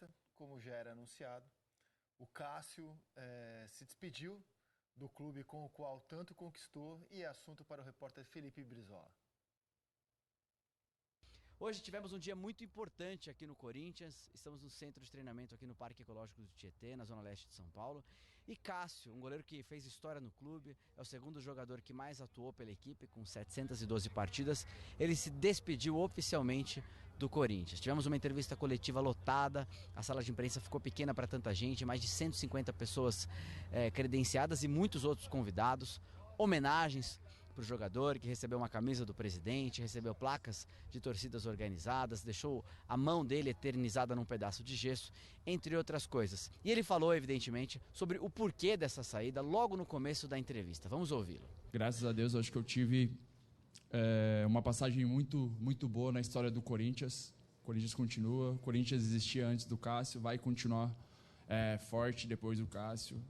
Paulista, como já era anunciado, o Cássio se despediu do clube com o qual tanto conquistou e é assunto para o repórter Felipe Brizola. Hoje tivemos um dia muito importante aqui no Corinthians, estamos no centro de treinamento aqui no Parque Ecológico do Tietê, na zona leste de São Paulo. E Cássio, um goleiro que fez história no clube, é o segundo jogador que mais atuou pela equipe, com 712 partidas, ele se despediu oficialmente do Corinthians. Tivemos uma entrevista coletiva lotada, a sala de imprensa ficou pequena para tanta gente, mais de 150 pessoas credenciadas e muitos outros convidados, homenagens para o jogador que recebeu uma camisa do presidente, recebeu placas de torcidas organizadas, deixou a mão dele eternizada num pedaço de gesso, entre outras coisas. E ele falou, evidentemente, sobre o porquê dessa saída logo no começo da entrevista. Vamos ouvi-lo. Graças a Deus, eu acho que eu tive uma passagem muito boa na história do Corinthians. O Corinthians continua, o Corinthians existia antes do Cássio, vai continuar forte depois do Cássio.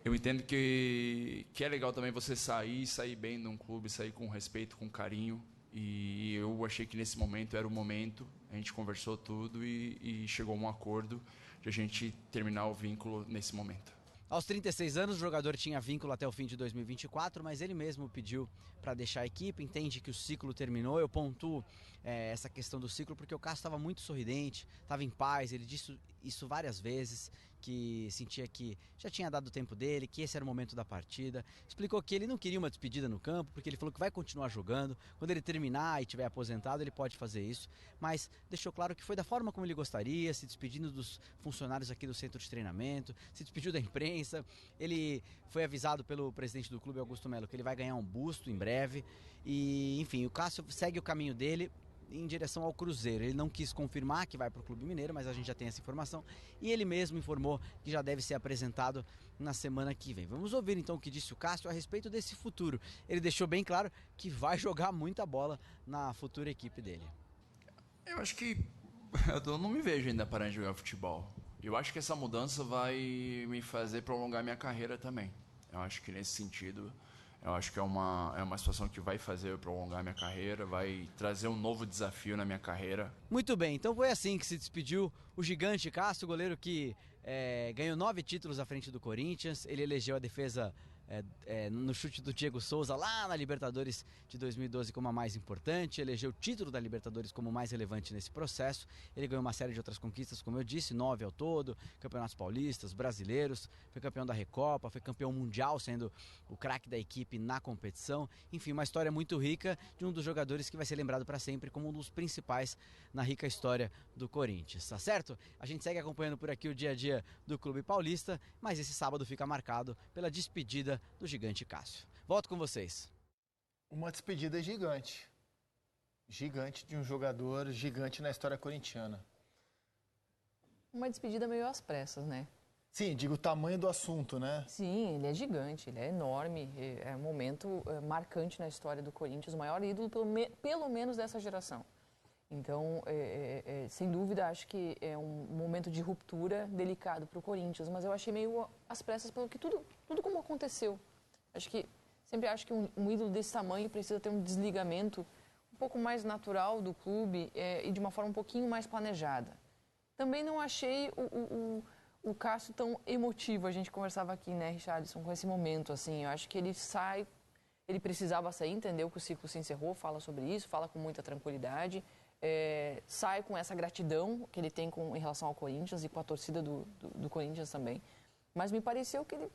Eu entendo que é legal também você sair bem de um clube, sair com respeito, com carinho. E eu achei que nesse momento era o momento. A gente conversou tudo e chegou a um acordo de a gente terminar o vínculo nesse momento. Aos 36 anos, o jogador tinha vínculo até o fim de 2024, mas ele mesmo pediu para deixar a equipe, entende que o ciclo terminou. Eu pontuo essa questão do ciclo porque o Cássio estava muito sorridente, estava em paz, ele disse isso várias vezes, que sentia que já tinha dado o tempo dele, que esse era o momento da partida. Explicou que ele não queria uma despedida no campo, porque ele falou que vai continuar jogando. Quando ele terminar e estiver aposentado, ele pode fazer isso. Mas deixou claro que foi da forma como ele gostaria, se despedindo dos funcionários aqui do centro de treinamento, se despediu da imprensa. Ele foi avisado pelo presidente do clube, Augusto Melo, que ele vai ganhar um busto em breve. E, enfim, o Cássio segue o caminho dele em direção ao Cruzeiro. Ele não quis confirmar que vai para o Clube Mineiro, mas a gente já tem essa informação. E ele mesmo informou que já deve ser apresentado na semana que vem. Vamos ouvir então o que disse o Cássio a respeito desse futuro. Ele deixou bem claro que vai jogar muita bola na futura equipe dele. Eu acho que eu não me vejo ainda parando de jogar futebol. Eu acho que essa mudança vai me fazer prolongar minha carreira também. Eu acho que nesse sentido, eu acho que é uma situação que vai fazer eu prolongar minha carreira, vai trazer um novo desafio na minha carreira. Muito bem, então foi assim que se despediu o gigante Cássio, goleiro que ganhou 9 títulos à frente do Corinthians. Ele elegeu a defesa no chute do Diego Souza lá na Libertadores de 2012 como a mais importante, elegeu o título da Libertadores como o mais relevante nesse processo. Ele ganhou uma série de outras conquistas, como eu disse, 9 ao todo, campeonatos paulistas, brasileiros, foi campeão da Recopa, foi campeão mundial, sendo o craque da equipe na competição. Enfim, uma história muito rica de um dos jogadores que vai ser lembrado para sempre como um dos principais na rica história do Corinthians, tá certo? A gente segue acompanhando por aqui o dia a dia do clube paulista, mas esse sábado fica marcado pela despedida do gigante Cássio. Volto com vocês. Uma despedida gigante. Gigante de um jogador gigante na história corintiana. Uma despedida meio às pressas, né? Sim, digo o tamanho do assunto, né? Sim, ele é gigante, ele é enorme, é um momento marcante na história do Corinthians, o maior ídolo pelo menos dessa geração. Então, sem dúvida, acho que é um momento de ruptura delicado para o Corinthians, mas eu achei meio às pressas pelo que tudo como aconteceu. Sempre acho que um ídolo desse tamanho precisa ter um desligamento um pouco mais natural do clube e de uma forma um pouquinho mais planejada. Também não achei o Cássio tão emotivo, a gente conversava aqui, né, Richarlison, com esse momento, assim, eu acho que ele precisava sair, entendeu que o ciclo se encerrou, fala sobre isso, fala com muita tranquilidade, sai com essa gratidão que ele tem em relação ao Corinthians e com a torcida do Corinthians também. Mas me pareceu que ele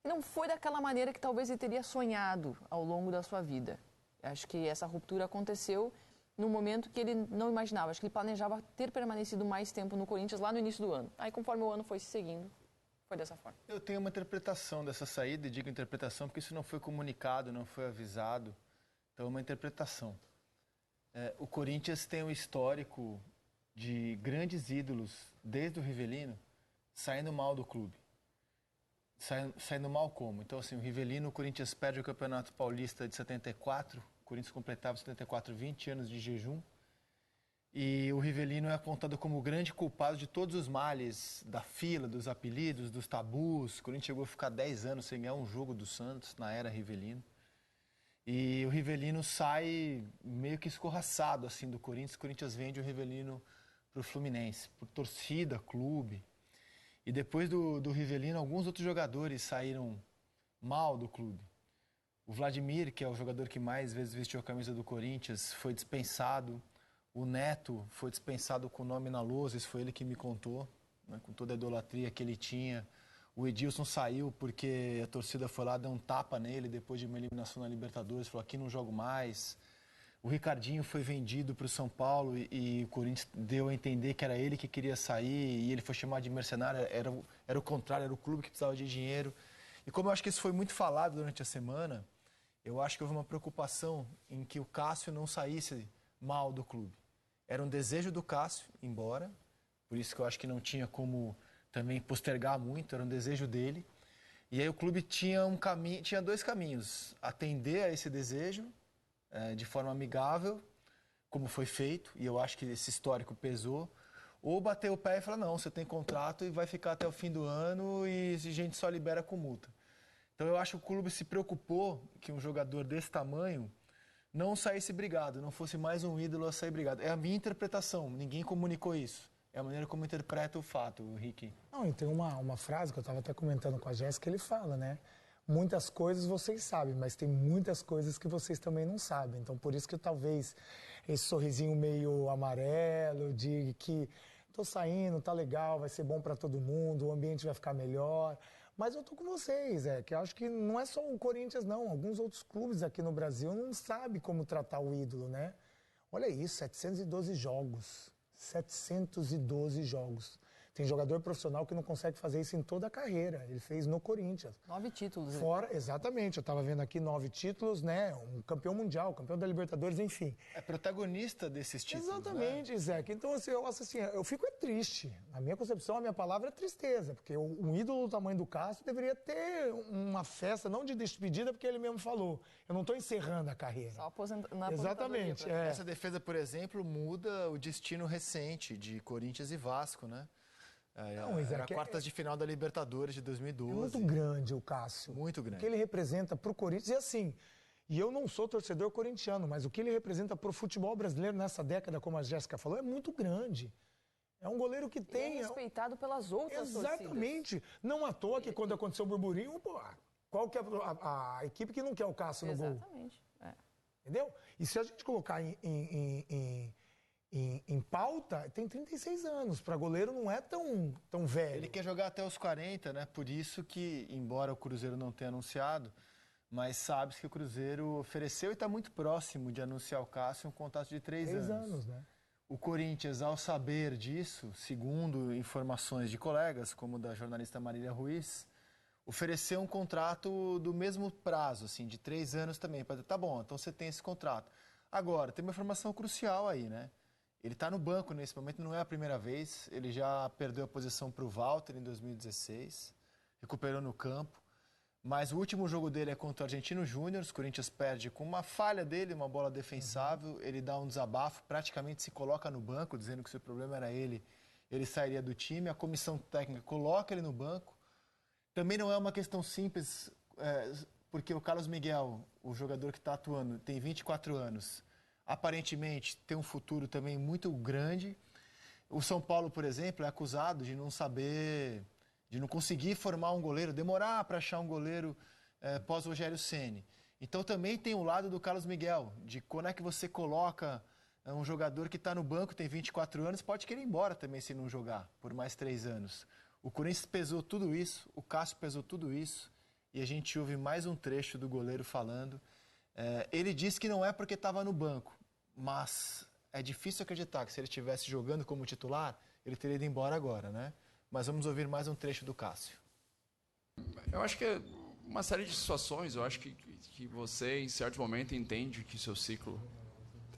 não foi daquela maneira que talvez ele teria sonhado ao longo da sua vida. Acho que essa ruptura aconteceu num momento que ele não imaginava. Acho que ele planejava ter permanecido mais tempo no Corinthians lá no início do ano. Aí, conforme o ano foi se seguindo, foi dessa forma. Eu tenho uma interpretação dessa saída, e digo interpretação porque isso não foi comunicado, não foi avisado. Então, é uma interpretação. O Corinthians tem um histórico de grandes ídolos, desde o Rivelino, saindo mal do clube. Saindo mal como? Então, assim, o Rivelino, o Corinthians perde o Campeonato Paulista de 74, o Corinthians completava 74, 20 anos de jejum, e o Rivelino é apontado como o grande culpado de todos os males da fila, dos apelidos, dos tabus. O Corinthians chegou a ficar 10 anos sem ganhar um jogo do Santos, na era Rivelino. E o Rivelino sai meio que escorraçado assim, do Corinthians. O Corinthians vende o Rivelino para o Fluminense, por torcida, clube. E depois do Rivelino, alguns outros jogadores saíram mal do clube. O Vladimir, que é o jogador que mais vezes vestiu a camisa do Corinthians, foi dispensado. O Neto foi dispensado com o nome na lousa, isso foi ele que me contou, né, com toda a idolatria que ele tinha. O Edilson saiu porque a torcida foi lá, deu um tapa nele depois de uma eliminação na Libertadores, falou, aqui não jogo mais. O Ricardinho foi vendido para o São Paulo e o Corinthians deu a entender que era ele que queria sair e ele foi chamado de mercenário, era o contrário, era o clube que precisava de dinheiro. E como eu acho que isso foi muito falado durante a semana, eu acho que houve uma preocupação em que o Cássio não saísse mal do clube. Era um desejo do Cássio ir embora, por isso que eu acho que não tinha como também postergar muito, era um desejo dele. E aí o clube tinha dois caminhos, atender a esse desejo de forma amigável, como foi feito, e eu acho que esse histórico pesou, ou bater o pé e falar, não, você tem contrato e vai ficar até o fim do ano e a gente só libera com multa. Então eu acho que o clube se preocupou que um jogador desse tamanho não saísse brigado, não fosse mais um ídolo a sair brigado. É a minha interpretação, ninguém comunicou isso. É a maneira como interpreta o fato, Ricky. Não, e tem uma frase que eu estava até comentando com a Jéssica, ele fala, né? Muitas coisas vocês sabem, mas tem muitas coisas que vocês também não sabem. Então, por isso que talvez esse sorrisinho meio amarelo, de que tô saindo, tá legal, vai ser bom para todo mundo, o ambiente vai ficar melhor. Mas eu tô com vocês, que eu acho que não é só o Corinthians, não. Alguns outros clubes aqui no Brasil não sabem como tratar o ídolo, né? Olha isso, 712 jogos. 712 jogos. Tem jogador profissional que não consegue fazer isso em toda a carreira. Ele fez no Corinthians. 9 títulos. Fora, exatamente. Eu estava vendo aqui 9 títulos, né? Um campeão mundial, campeão da Libertadores, enfim. É protagonista desses títulos, exatamente, né? Zeca. Então, assim, eu fico triste. Na minha concepção, a minha palavra é tristeza. Porque um ídolo do tamanho do Cássio deveria ter uma festa, não de despedida, porque ele mesmo falou. Eu não estou encerrando a carreira. Só na exatamente. Essa defesa, por exemplo, muda o destino recente de Corinthians e Vasco, né? Era quartas de final da Libertadores de 2012. É muito grande o Cássio. Muito grande. O que ele representa para o Corinthians. E assim, eu não sou torcedor corintiano, mas o que ele representa para o futebol brasileiro nessa década, como a Jéssica falou, é muito grande. É um goleiro que tem... é respeitado pelas outras exatamente. torcidas. Não à toa que quando aconteceu o burburinho, qual que é a equipe que não quer o Cássio no gol? Exatamente. Entendeu? E se a gente colocar em pauta, tem 36 anos. Para goleiro não é tão velho. Ele quer jogar até os 40, né? Por isso que, embora o Cruzeiro não tenha anunciado, mas sabe-se que o Cruzeiro ofereceu e está muito próximo de anunciar o Cássio um contrato de 3 anos. 3 anos, né? O Corinthians, ao saber disso, segundo informações de colegas, como da jornalista Marília Ruiz, ofereceu um contrato do mesmo prazo, assim, de 3 anos também. Para tá bom, então você tem esse contrato. Agora, tem uma informação crucial aí, né? Ele está no banco nesse momento, não é a primeira vez. Ele já perdeu a posição para o Walter em 2016, recuperou no campo. Mas o último jogo dele é contra o Argentino Júnior. O Corinthians perde com uma falha dele, uma bola defensável. Ele dá um desabafo, praticamente se coloca no banco, dizendo que se o problema era ele sairia do time. A comissão técnica coloca ele no banco. Também não é uma questão simples, porque o Carlos Miguel, o jogador que está atuando, tem 24 anos. Aparentemente tem um futuro também muito grande. O São Paulo, por exemplo, é acusado de não saber, de não conseguir formar um goleiro, demorar para achar um goleiro pós-Rogério Ceni. Então também tem o lado do Carlos Miguel, de quando é que você coloca um jogador que está no banco, tem 24 anos, pode querer ir embora também se não jogar por mais 3 anos. O Corinthians pesou tudo isso, o Cássio pesou tudo isso, e a gente ouve mais um trecho do goleiro falando. Ele disse que não é porque estava no banco, mas é difícil acreditar que se ele estivesse jogando como titular, ele teria ido embora agora, né? Mas vamos ouvir mais um trecho do Cássio. Eu acho que é uma série de situações. Eu acho que você, em certo momento, entende que seu ciclo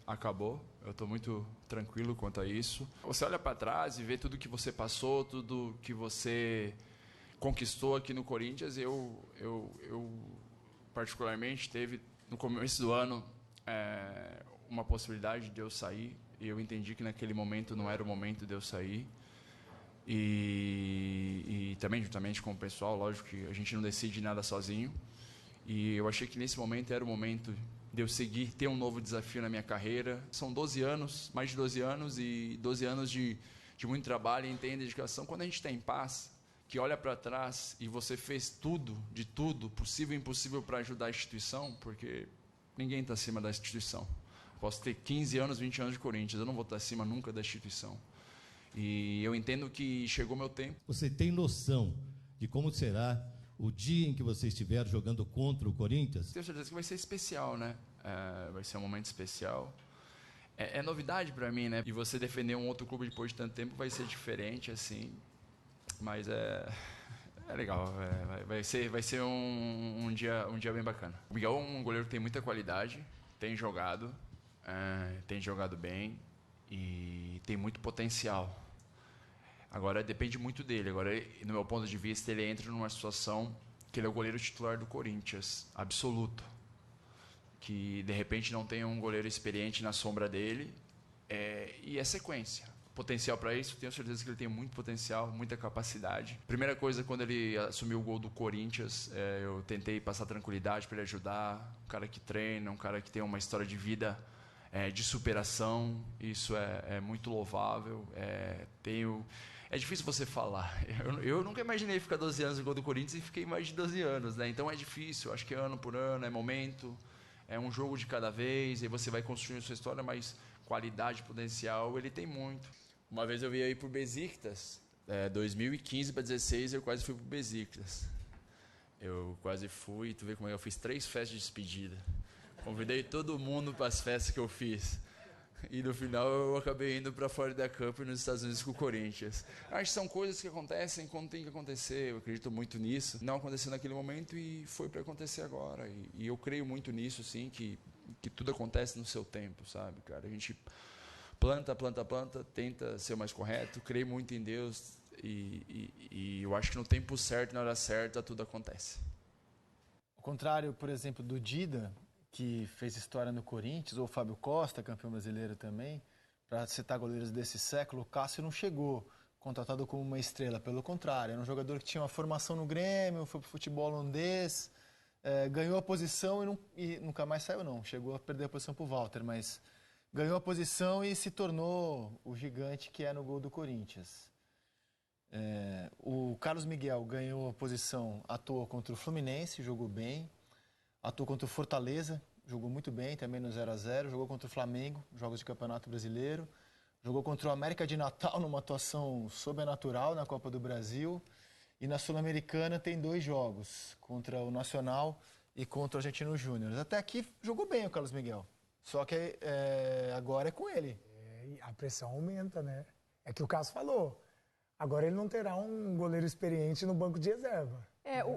acabou. Eu estou muito tranquilo quanto a isso. Você olha para trás e vê tudo que você passou, tudo que você conquistou aqui no Corinthians. Eu particularmente, teve no começo do ano uma possibilidade de eu sair, e eu entendi que naquele momento não era o momento de eu sair, e também juntamente com o pessoal, lógico que a gente não decide nada sozinho, e eu achei que nesse momento era o momento de eu seguir, ter um novo desafio na minha carreira. São 12 anos, mais de 12 anos, e 12 anos de muito trabalho, empenho e dedicação. Quando a gente está em paz, que olha para trás e você fez tudo, de tudo, possível e impossível para ajudar a instituição, porque ninguém está acima da instituição. Posso ter 15 anos, 20 anos de Corinthians, eu não vou estar acima nunca da instituição. E eu entendo que chegou meu tempo. Você tem noção de como será o dia em que você estiver jogando contra o Corinthians? Tenho certeza que vai ser especial, né? Vai ser um momento especial. É novidade para mim, né? E você defender um outro clube depois de tanto tempo vai ser diferente, assim. Mas é legal. Vai ser um dia bem bacana. O Miguel é um goleiro que tem muita qualidade, tem jogado bem e tem muito potencial. Agora depende muito dele. Agora, no meu ponto de vista, ele entra numa situação que ele é o goleiro titular do Corinthians, absoluto. Que de repente não tem um goleiro experiente na sombra dele, e é sequência. Potencial para isso, tenho certeza que ele tem muito potencial, muita capacidade. Primeira coisa, quando ele assumiu o gol do Corinthians, eu tentei passar tranquilidade para ele ajudar. Um cara que treina, um cara que tem uma história de vida de superação, isso é muito louvável. É difícil você falar. Eu nunca imaginei ficar 12 anos no gol do Corinthians e fiquei mais de 12 anos, né? Então é difícil, acho que ano por ano, é momento, é um jogo de cada vez, e você vai construindo sua história, mas qualidade, potencial, ele tem muito. Uma vez eu ia ir pro Besiktas, 2015 para 2016 eu quase fui pro Besiktas. Eu quase fui, tu vê como é que eu fiz 3 festas de despedida. Convidei todo mundo para as festas que eu fiz. E no final eu acabei indo para fora da Cup nos Estados Unidos com o Corinthians. Acho que são coisas que acontecem quando tem que acontecer. Eu acredito muito nisso. Não aconteceu naquele momento e foi para acontecer agora. E eu creio muito nisso, sim, que tudo acontece no seu tempo, sabe, cara? A gente planta, tenta ser o mais correto, creio muito em Deus e eu acho que no tempo certo, na hora certa, tudo acontece. Ao contrário, por exemplo, do Dida, que fez história no Corinthians, ou o Fábio Costa, campeão brasileiro também, para citar goleiros desse século, o Cássio não chegou contratado como uma estrela, pelo contrário, era um jogador que tinha uma formação no Grêmio, foi para o futebol holandês, ganhou a posição e nunca mais saiu não, chegou a perder a posição para o Walter, mas ganhou a posição e se tornou o gigante que é no gol do Corinthians. O Carlos Miguel ganhou a posição, atuou contra o Fluminense, jogou bem, atuou contra o Fortaleza, jogou muito bem, também no 0-0, jogou contra o Flamengo, jogos de Campeonato Brasileiro, jogou contra o América de Natal numa atuação sobrenatural na Copa do Brasil, e na Sul-Americana tem 2 jogos, contra o Nacional e contra o Argentino Júnior. Até aqui jogou bem o Carlos Miguel, só que agora é com ele. A pressão aumenta, né? É que o Cássio falou, agora ele não terá um goleiro experiente no banco de reserva.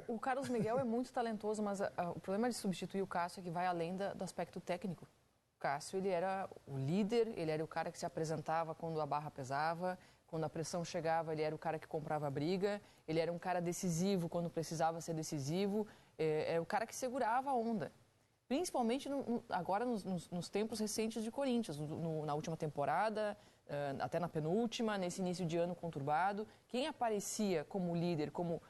O Carlos Miguel é muito talentoso, mas o problema de substituir o Cássio é que vai além do aspecto técnico. O Cássio, ele era o líder, ele era o cara que se apresentava quando a barra pesava, quando a pressão chegava, ele era o cara que comprava a briga, ele era um cara decisivo quando precisava ser decisivo, era o cara que segurava a onda. Principalmente agora nos tempos recentes de Corinthians, na última temporada, até na penúltima, nesse início de ano conturbado. Quem aparecia como líder, como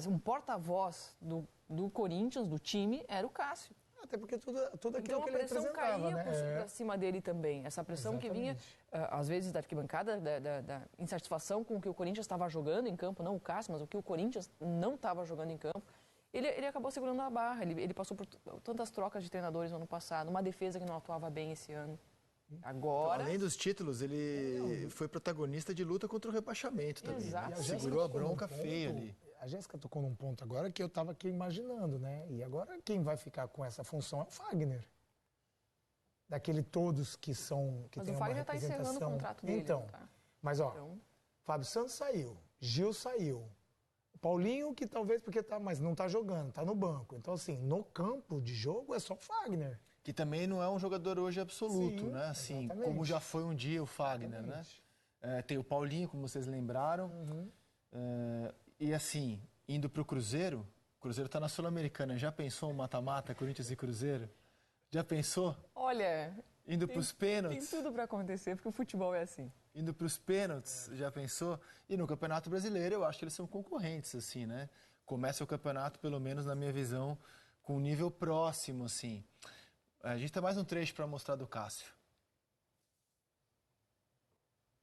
um porta-voz do Corinthians, do time, era o Cássio. Até porque tudo aquilo então, que ele a representava, pressão caía né? por cima dele também. Essa pressão Exatamente. que vinha, às vezes, da arquibancada, da insatisfação com o que o Corinthians estava jogando em campo, não o Cássio, mas o que o Corinthians não estava jogando em campo. Ele acabou segurando a barra, ele passou por tantas trocas de treinadores no ano passado, uma defesa que não atuava bem esse ano. Agora... Além dos títulos, ele foi protagonista de luta contra o rebaixamento também. Exato. Né? Segurou a bronca feia ali. A Jéssica tocou num ponto agora que eu estava aqui imaginando, né? E agora quem vai ficar com essa função é o Fagner. Daquele todos que são... Que mas tem o Fagner uma está encerrando o contrato dele. Então, tá? mas Fábio Santos saiu, Gil saiu, Paulinho que talvez porque tá, mas não está jogando, está no banco. Então assim, no campo de jogo é só Fagner. Que também não é um jogador hoje absoluto, Sim, né? Assim, exatamente. como já foi um dia o Fagner, né? Tem o Paulinho, como vocês lembraram. E assim, indo para o Cruzeiro está na Sul-Americana. Já pensou um mata-mata, Corinthians e Cruzeiro? Já pensou? Olha... Indo para os pênaltis? Tem tudo para acontecer, porque o futebol é assim. Indo para os pênaltis, já pensou? E no Campeonato Brasileiro, eu acho que eles são concorrentes, assim, né? Começa o campeonato, pelo menos na minha visão, com um nível próximo, assim. A gente tem mais um trecho para mostrar do Cássio.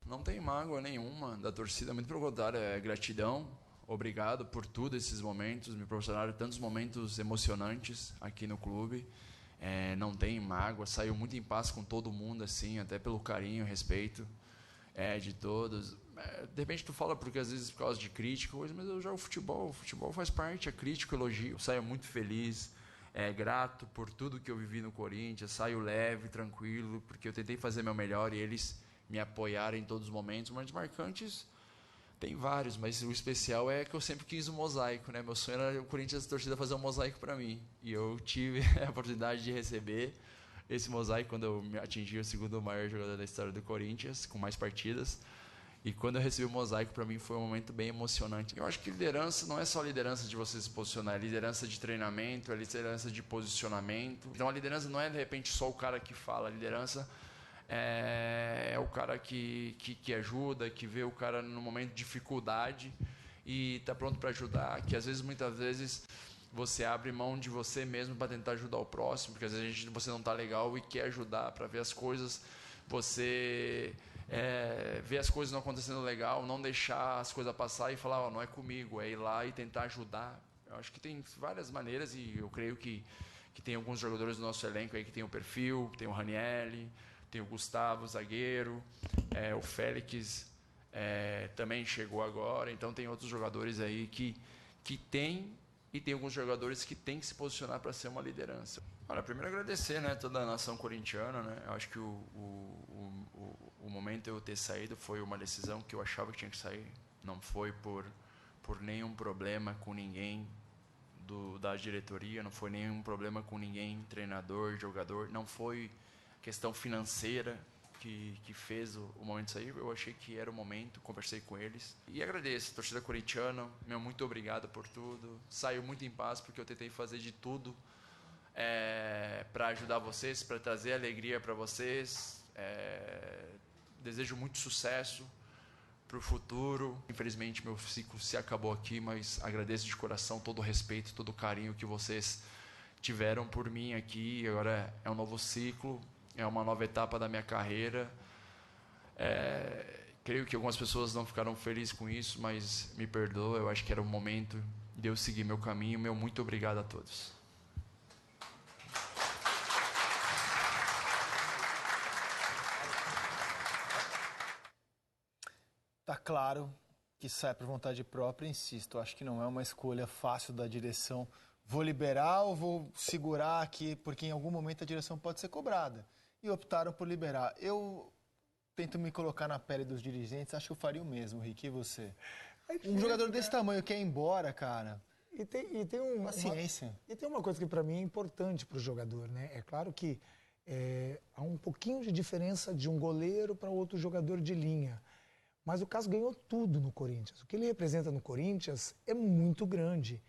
Não tem mágoa nenhuma da torcida, muito pelo contrário, é gratidão. Obrigado por tudo esses momentos, me proporcionaram tantos momentos emocionantes aqui no clube. Não tem mágoa, saiu muito em paz com todo mundo, assim, até pelo carinho, respeito de todos. De repente tu fala porque às vezes por causa de crítica, mas eu jogo futebol, o futebol faz parte, é crítico, elogio. Eu saio muito feliz, grato por tudo que eu vivi no Corinthians, saio leve, tranquilo, porque eu tentei fazer meu melhor e eles me apoyaram em todos os momentos. Momentos marcantes tem vários, mas o especial é que eu sempre quis um mosaico, né? Meu sonho era o Corinthians, a torcida, fazer um mosaico para mim. E eu tive a oportunidade de receber esse mosaico quando eu atingi o segundo maior jogador da história do Corinthians, com mais partidas. E quando eu recebi o mosaico, para mim foi um momento bem emocionante. Eu acho que liderança não é só liderança de você se posicionar, é liderança de treinamento, é liderança de posicionamento. Então a liderança não é, de repente, só o cara que fala, a liderança é o cara que ajuda, que vê o cara no momento de dificuldade e está pronto para ajudar, que às vezes, muitas vezes, você abre mão de você mesmo para tentar ajudar o próximo, porque às vezes você não está legal e quer ajudar para ver as coisas, você ver as coisas não acontecendo legal, não deixar as coisas passar e falar, não é comigo, é ir lá e tentar ajudar. Eu acho que tem várias maneiras e eu creio que tem alguns jogadores do nosso elenco aí que tem o perfil, tem o Ranieri, tem o Gustavo, zagueiro, o Félix também chegou agora, então tem outros jogadores aí que tem, e tem alguns jogadores que têm que se posicionar para ser uma liderança. Olha, primeiro agradecer, né, toda a nação corintiana, né? Eu acho que o momento de eu ter saído foi uma decisão que eu achava que tinha que sair, não foi por nenhum problema com ninguém da diretoria, não foi nenhum problema com ninguém, treinador, jogador, não foi questão financeira que fez o momento sair. Eu achei que era o momento, conversei com eles e agradeço, torcida corintiana, muito obrigado por tudo. Saiu muito em paz porque eu tentei fazer de tudo para ajudar vocês, para trazer alegria para vocês. Desejo muito sucesso para o futuro. Infelizmente meu ciclo se acabou aqui, mas agradeço de coração todo o respeito, todo o carinho que vocês tiveram por mim aqui. Agora é um novo ciclo, é uma nova etapa da minha carreira. Creio que algumas pessoas não ficaram felizes com isso, mas me perdoa, eu acho que era o momento de eu seguir meu caminho. Meu muito obrigado a todos. Tá claro que sai por vontade própria, insisto, acho que não é uma escolha fácil da direção. Vou liberar ou vou segurar aqui, porque em algum momento a direção pode ser cobrada. E optaram por liberar. Eu tento me colocar na pele dos dirigentes, acho que eu faria o mesmo, Rick, e você? Um jogador desse tamanho quer ir embora, cara. E tem paciência. E tem uma coisa que para mim é importante para o jogador, né? É claro que há um pouquinho de diferença de um goleiro para outro jogador de linha. Mas o Cássio ganhou tudo no Corinthians. O que ele representa no Corinthians é muito grande.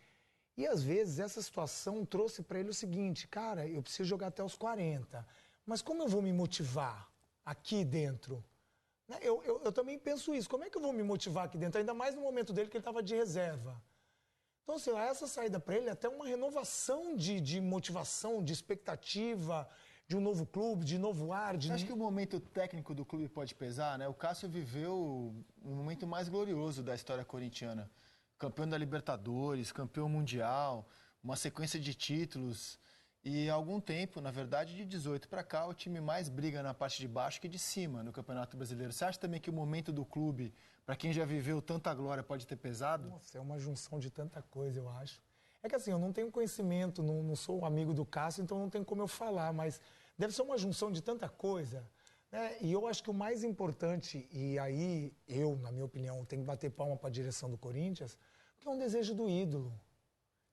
E às vezes essa situação trouxe para ele o seguinte, cara, eu preciso jogar até os 40. Mas como eu vou me motivar aqui dentro? Eu também penso isso. Como é que eu vou me motivar aqui dentro? Ainda mais no momento dele que ele estava de reserva. Então, assim, essa saída para ele é até uma renovação de motivação, de expectativa, de um novo clube, de novo ar. Você acha que o momento técnico do clube pode pesar, né? O Cássio viveu o momento mais glorioso da história corintiana. Campeão da Libertadores, campeão mundial, uma sequência de títulos. E há algum tempo, na verdade, de 18 para cá, o time mais briga na parte de baixo que de cima no Campeonato Brasileiro. Você acha também que o momento do clube, para quem já viveu tanta glória, pode ter pesado? Nossa, é uma junção de tanta coisa, eu acho. É que assim, eu não tenho conhecimento, não sou um amigo do Cássio, então não tem como eu falar, mas deve ser uma junção de tanta coisa, né? E eu acho que o mais importante, e aí eu, na minha opinião, tenho que bater palma para a direção do Corinthians, porque é um desejo do ídolo,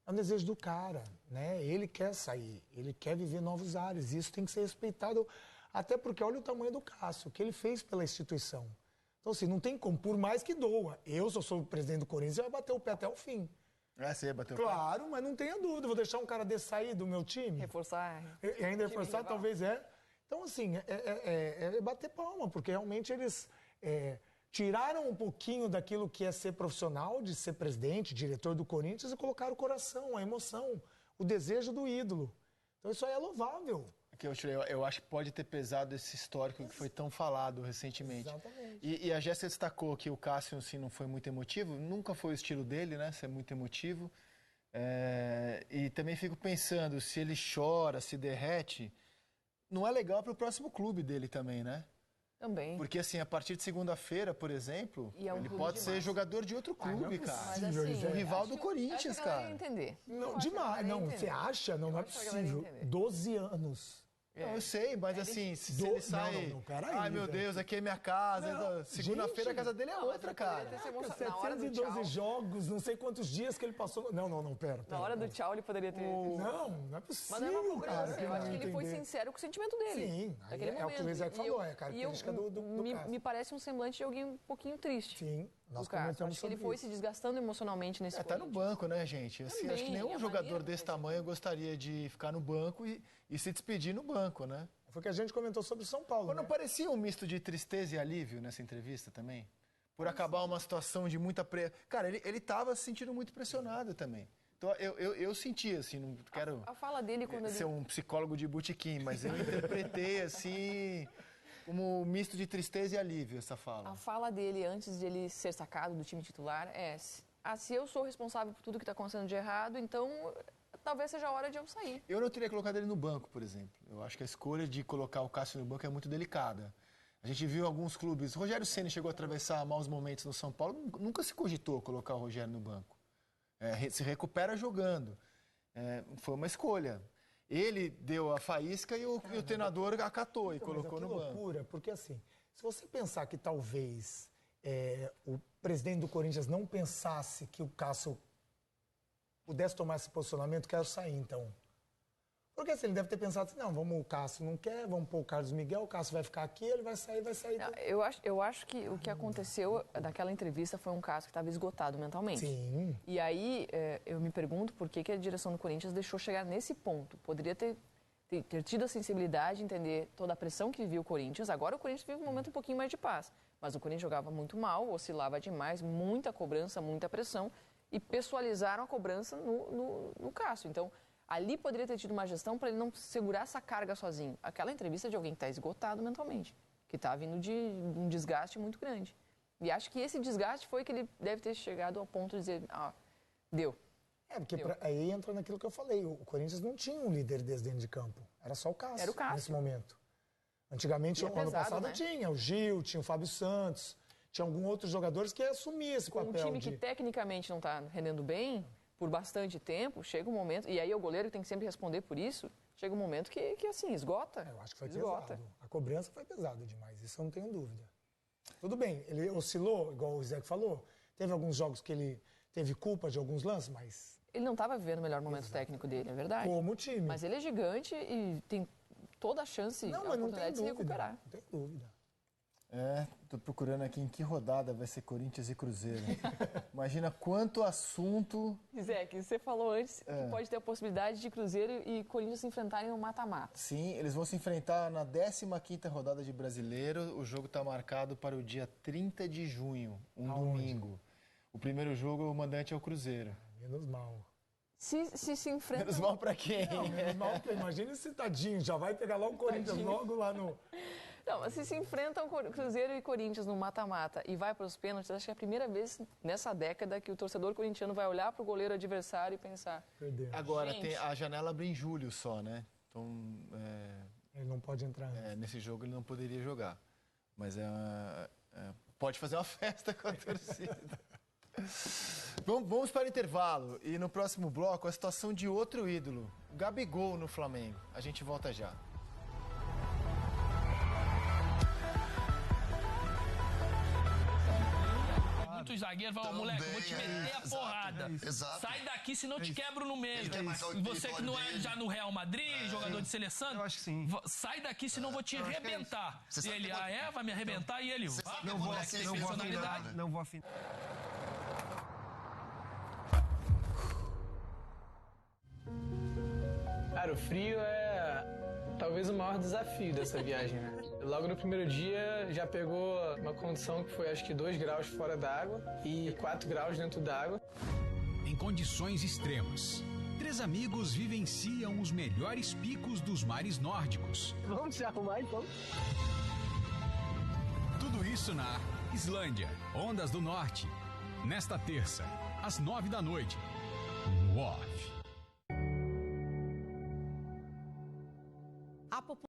é um desejo do cara, né? Ele quer sair, ele quer viver novos ares, e isso tem que ser respeitado, até porque olha o tamanho do Cássio, o que ele fez pela instituição. Então assim, não tem como, por mais que doa, eu, se eu sou o presidente do Corinthians, eu vou bater o pé até o fim. Você ia bater o pé? Claro, mas não tenha dúvida, vou deixar um cara desse sair do meu time. Reforçar. E ainda reforçar, talvez Então, assim, é bater palma, porque realmente eles tiraram um pouquinho daquilo que é ser profissional, de ser presidente, diretor do Corinthians, e colocaram o coração, a emoção, o desejo do ídolo. Então isso aí é louvável. Eu acho que pode ter pesado esse histórico que foi tão falado recentemente. Exatamente. E a Jéssica destacou que o Cássio, assim, não foi muito emotivo. Nunca foi o estilo dele, né? Ser muito emotivo. E também fico pensando, se ele chora, se derrete, não é legal para o próximo clube dele também, né? Também. Porque, assim, a partir de segunda-feira, por exemplo, E é um ele clube pode ser demais. jogador de outro clube, cara. Mas, assim, O rival acho do que- Corinthians, acho que a galera cara. ia entender. Não, Eu acho que a demais. galera ia Não, entender. você acha? Não, não é acho que a galera ia possível. entender. 12 anos. Não, eu sei, mas assim, se ele sai... Não, peraí, Ai, meu velho. Deus, aqui é minha casa. Não, Segunda-feira a gente. casa dele é outra, cara. Ter se emocionado. Na hora do 712 tchau, jogos, não sei quantos dias que ele passou. Não, pera. na hora do tchau ele poderia ter... Não é possível, Mas não é uma cobrança. cara. Eu acho que não ele foi entender. sincero com o sentimento dele. Sim, aí naquele é o que o momento. Luizete E falou, eu- é a característica e eu- do Cássio. me parece um semblante de alguém um pouquinho triste. Sim, nós do Cássio. comentamos Acho que ele sobre foi isso. se desgastando emocionalmente nesse Tá no Corinthians. banco, né, gente? Assim, Também, acho que é nenhum a jogador maneira desse que vai ser. tamanho gostaria de ficar no banco e se despedir no banco, né? Foi o que a gente comentou sobre o São Paulo, Mas não né? parecia um misto de tristeza e alívio nessa entrevista também? Por acabar uma situação de muita... Cara, ele tava se sentindo muito pressionado também. Então, eu senti, assim, não quero A fala dele quando ele... ser um psicólogo de botequim, mas eu interpretei, assim, como um misto de tristeza e alívio, essa fala. A fala dele antes de ele ser sacado do time titular é: se eu sou responsável por tudo que está acontecendo de errado, então talvez seja a hora de eu sair. Eu não teria colocado ele no banco, por exemplo. Eu acho que a escolha de colocar o Cássio no banco é muito delicada. A gente viu alguns clubes... O Rogério Ceni chegou a atravessar maus momentos no São Paulo, nunca se cogitou colocar o Rogério no banco. Se recupera jogando. Foi uma escolha. Ele deu a faísca e o treinador acatou e Então, colocou mas no que banco. loucura, porque assim, se você pensar que talvez o presidente do Corinthians não pensasse que o Cássio pudesse tomar esse posicionamento, quero sair então. Porque assim, ele deve ter pensado assim, não, o Cássio não quer, vamos pôr o Carlos Miguel, o Cássio vai ficar aqui, ele vai sair. Não, eu acho que o que aconteceu naquela entrevista foi um caso que estava esgotado mentalmente. Sim. E aí eu me pergunto por que a direção do Corinthians deixou chegar nesse ponto. Poderia ter tido a sensibilidade de entender toda a pressão que vivia o Corinthians. Agora o Corinthians vive um momento um pouquinho mais de paz. Mas o Corinthians jogava muito mal, oscilava demais, muita cobrança, muita pressão. E pessoalizaram a cobrança no Cássio. Então, ali poderia ter tido uma gestão para ele não segurar essa carga sozinho. Aquela entrevista de alguém que está esgotado mentalmente, que está vindo de um desgaste muito grande. E acho que esse desgaste foi que ele deve ter chegado ao ponto de dizer, deu. Porque aí entra naquilo que eu falei, o Corinthians não tinha um líder desde dentro de campo, era só o Cássio, Era o Cássio. nesse momento. Antigamente, E é no ano pesado, passado né? tinha o Gil, tinha o Fábio Santos, tinha alguns outros jogadores que assumiam esse Com um papel time que tecnicamente não está rendendo bem, por bastante tempo, chega um momento, e aí o goleiro tem que sempre responder por isso, chega um momento que assim, esgota. Eu acho que foi esgota. pesado. A cobrança foi pesada demais, isso eu não tenho dúvida. Tudo bem, ele oscilou, igual o Zé falou, teve alguns jogos que ele teve culpa de alguns lances, mas Ele não estava vivendo o melhor momento técnico dele, é verdade. como time. Mas ele é gigante e tem toda a chance, não, a mas não tem oportunidade de se dúvida, recuperar. não tem dúvida. Tô procurando aqui em que rodada vai ser Corinthians e Cruzeiro. Imagina quanto assunto... Zé, que você falou antes que pode ter a possibilidade de Cruzeiro e Corinthians se enfrentarem no mata-mata. Sim, eles vão se enfrentar na 15ª rodada de Brasileiro. O jogo está marcado para o dia 30 de junho, domingo. O primeiro jogo, o mandante é o Cruzeiro. Menos mal. Se enfrentam... Menos mal para quem? Não, menos mal, porque imagina esse tadinho, já vai pegar logo o Corinthians logo lá no... Não, mas se enfrentam Cruzeiro e Corinthians no mata-mata e vai para os pênaltis, acho que é a primeira vez nessa década que o torcedor corintiano vai olhar para o goleiro adversário e pensar... Perdeu. Agora, Gente. a janela abre em julho só, né? Então, Ele não pode entrar antes. nesse jogo ele não poderia jogar. Mas pode fazer uma festa com a torcida. Vamos para o intervalo. E no próximo bloco, a situação de outro ídolo, Gabigol no Flamengo. A gente volta já. Muitos zagueiros falam, moleque, eu vou te meter a porrada. Exato. Sai daqui, senão eu te quebro no meio. Ele quer marcar o E você que não é dele. já no Real Madrid, jogador de seleção. Eu acho que sim. Sai daqui, senão eu vou te arrebentar. Você E sabe ele, que eu- vai me arrebentar? E ele, Você sabe que meu eu vou moleque, tem não vou personalidade. afinar, Não vou afinar. Cara, o frio é talvez o maior desafio dessa viagem, né? Logo no primeiro dia já pegou uma condição que foi acho que 2 graus fora d'água e 4 graus dentro d'água. Em condições extremas, 3 amigos vivenciam os melhores picos dos mares nórdicos. Vamos se arrumar então? Tudo isso na Islândia, Ondas do Norte. Nesta terça, às 9 da noite. No Off.